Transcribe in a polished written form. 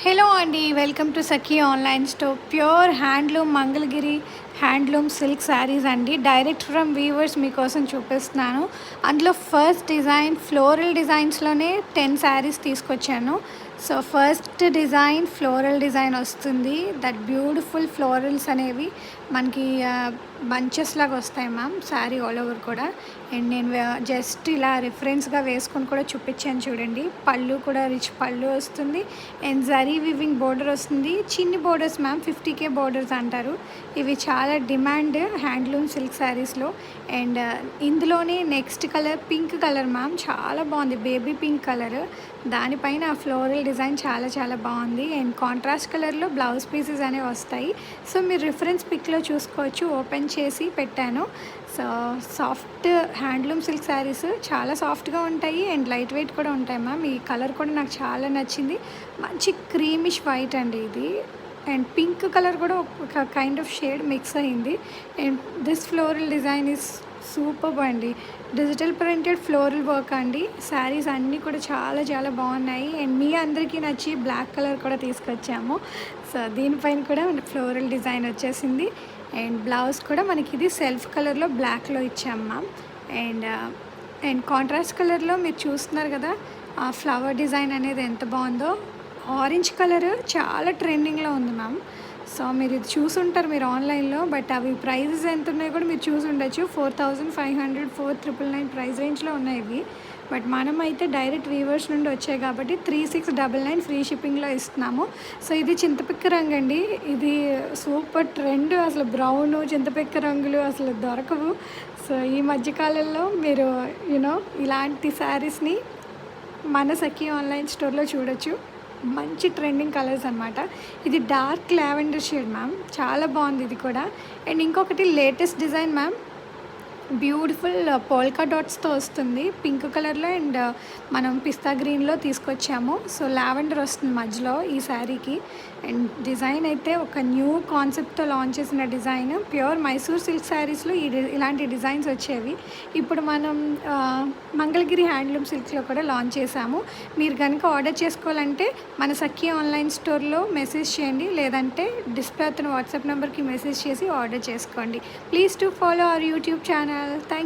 Hello అండి, welcome to Sakhi online store. Pure handloom Mangalagiri handloom silk saris అండి. Direct from weavers మీకోసం చూపిస్తున్నాను. అందులో ఫస్ట్ డిజైన్ ఫ్లోరల్ డిజైన్స్లోనే 10 శారీస్ తీసుకొచ్చాను. So first design floral design వస్తుంది. దట్ బ్యూటిఫుల్ ఫ్లోరల్స్ అనేవి మనకి బంచెస్ లాగా వస్తాయి మ్యామ్, శారీ ఆల్ ఓవర్ కూడా. అండ్ నేను జస్ట్ ఇలా రిఫరెన్స్గా వేసుకొని కూడా చూపించాను చూడండి. పళ్ళు కూడా రిచ్ పళ్ళు వస్తుంది. అండ్ జరీ వివింగ్ బోర్డర్ వస్తుంది. చిన్ని బోర్డర్స్ మ్యామ్, 50K బోర్డర్స్ అంటారు. ఇవి చాలా డిమాండ్ హ్యాండ్లూమ్ సిల్క్ శారీస్లో. అండ్ ఇందులోనే next colour pink colour ma'am, చాలా బాగుంది. బేబీ పింక్ కలర్, దానిపైన ఫ్లోరల్ డిజైన్ చాలా చాలా బాగుంది. అండ్ కాంట్రాస్ట్ కలర్లో బ్లౌజ్ పీసెస్ అనేవి వస్తాయి. సో మీరు రిఫరెన్స్ పిక్లో చూసుకోవచ్చు, ఓపెన్ చేసి పెట్టాను. So soft handloom silk saris చాలా సాఫ్ట్గా ఉంటాయి అండ్ లైట్ వెయిట్ కూడా ఉంటాయి మ్యామ్. ఈ కలర్ కూడా నాకు చాలా నచ్చింది. మంచి క్రీమిష్ వైట్ అండి ఇది. అండ్ పింక్ కలర్ కూడా ఒక కైండ్ ఆఫ్ షేడ్ మిక్స్ అయింది. And this floral design is super అండి. డిజిటల్ ప్రింటెడ్ ఫ్లోరల్ వర్క్ అండి. శారీస్ అన్నీ కూడా చాలా చాలా బాగున్నాయి. అండ్ మీ అందరికీ నచ్చి బ్లాక్ కలర్ కూడా తీసుకొచ్చాము. సో దీనిపైన కూడా ఫ్లోరల్ డిజైన్ వచ్చేసింది. అండ్ బ్లౌజ్ కూడా మనకి ఇది సెల్ఫ్ కలర్లో బ్లాక్లో ఇచ్చాము మ్యామ్. అండ్ కాంట్రాస్ట్ కలర్లో మీరు చూస్తున్నారు కదా, ఆ ఫ్లవర్ డిజైన్ అనేది ఎంత బాగుందో. ఆరెంజ్ కలర్ చాలా ట్రెండింగ్లో ఉంది మ్యామ్. సో మీరు ఇది చూసుంటారు మీరు ఆన్లైన్లో, బట్ అవి ప్రైజెస్ ఎంత ఉన్నాయో కూడా మీరు చూసి ఉండొచ్చు. 4500, 4999 ప్రైస్ రేంజ్లో ఉన్నాయి ఇవి. బట్ మనం అయితే డైరెక్ట్ వీవర్స్ నుండి వచ్చాయి కాబట్టి 3699 ఫ్రీ షిప్పింగ్లో ఇస్తున్నాము. సో ఇది చింతపిక్క రంగు అండి. ఇది సూపర్ ట్రెండ్. అసలు బ్రౌన్ చింతపిక్క రంగులు అసలు దొరకవు. సో ఈ మధ్యకాలంలో మీరు ఇలాంటి శారీస్ని మన సఖీ ఆన్లైన్ స్టోర్లో చూడొచ్చు. మంచి ట్రెండింగ్ కలర్స్ అనమాట. ఇది డార్క్ లావెండర్ షేడ్ మ్యామ్, చాలా బాగుంది ఇది కూడా. అండ్ ఇంకొకటి latest design ma'am, beautiful polka డాట్స్తో వస్తుంది పింక్ కలర్లో. అండ్ మనం పిస్తా గ్రీన్లో తీసుకొచ్చాము. సో లావెండర్ వస్తుంది మధ్యలో ఈ శారీకి. అండ్ డిజైన్ అయితే ఒక న్యూ కాన్సెప్ట్తో లాంచ్ చేసిన డిజైన్. ప్యూర్ మైసూర్ సిల్క్ శారీస్లో ఇలాంటి డిజైన్స్ వచ్చేవి. ఇప్పుడు మనం మంగళగిరి హ్యాండ్లూమ్ సిల్క్లో కూడా లాంచ్ చేశాము. మీరు కనుక ఆర్డర్ చేసుకోవాలంటే మన సఖీ ఆన్లైన్ స్టోర్లో మెసేజ్ చేయండి, లేదంటే డిస్ప్లే అవుతున్న వాట్సాప్ నెంబర్కి మెసేజ్ చేసి ఆర్డర్ చేసుకోండి. Please to follow our YouTube channel. Thank you.